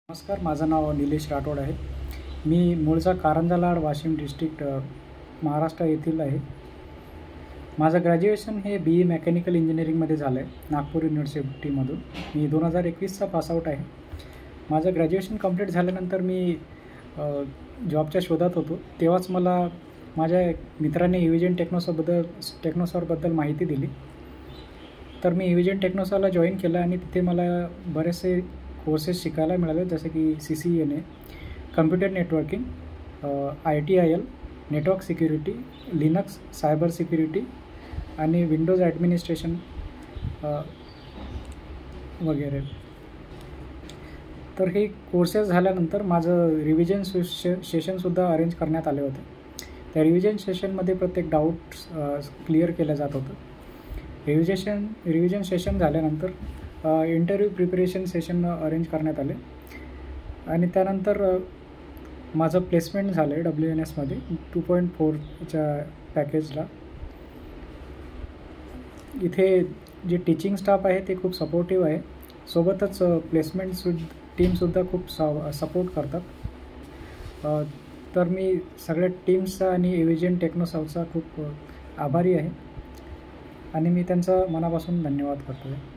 नमस्कार, माझं नाव निलेश राठोड आहे. मी मूळचा कारंजा लाड, वाशिम डिस्ट्रिक्ट, महाराष्ट्र येथील आहे. माझं ग्रॅज्युएशन हे BE मेकॅनिकल इंजिनिअरिंगमध्ये झालं आहे, नागपूर युनिव्हर्सिटीमधून. मी 2021चा पासआउट आहे. माझं ग्रॅज्युएशन कंप्लीट झाल्यानंतर मी जॉबच्या शोधात होतो. तेव्हाच मला माझ्या मित्राने इव्हिजन टेक्नोसॉरबद्दल माहिती दिली. तर मी इव्हिजन टेक्नोसॉरला जॉईन केलं आणि तिथे मला बरेचसे कोर्सेस शिकायला मिळाले, जसे की CCNA, computer networking, ITIL, network security, Linux, cyber security आणि विंडोज ॲडमिनिस्ट्रेशन वगैरे. तर हे कोर्सेस झाल्यानंतर माझं रिव्हिजन सेशनसुद्धा अरेंज करण्यात आले होते. त्या रिव्हिजन सेशनमध्ये प्रत्येक डाऊट्स क्लिअर केलं जात होतं. रिव्हिजन सेशन झाल्यानंतर इंटरव्ह्यू प्रिपरेशन सेशन अरेंज करण्यात आले आणि त्यानंतर माझं प्लेसमेंट झालं आहे WNSमध्ये 2.4च्या पॅकेजला. इथे जे टीचिंग स्टाफ आहे ते खूप सपोर्टिव्ह आहे. सोबतच टीमसुद्धा खूप सपोर्ट करतात. तर मी सगळ्या टीम्सचा आणि इव्हिजन टेक्नोसॉरचा खूप आभारी आहे आणि मी त्यांचा मनापासून धन्यवाद करतो आहे.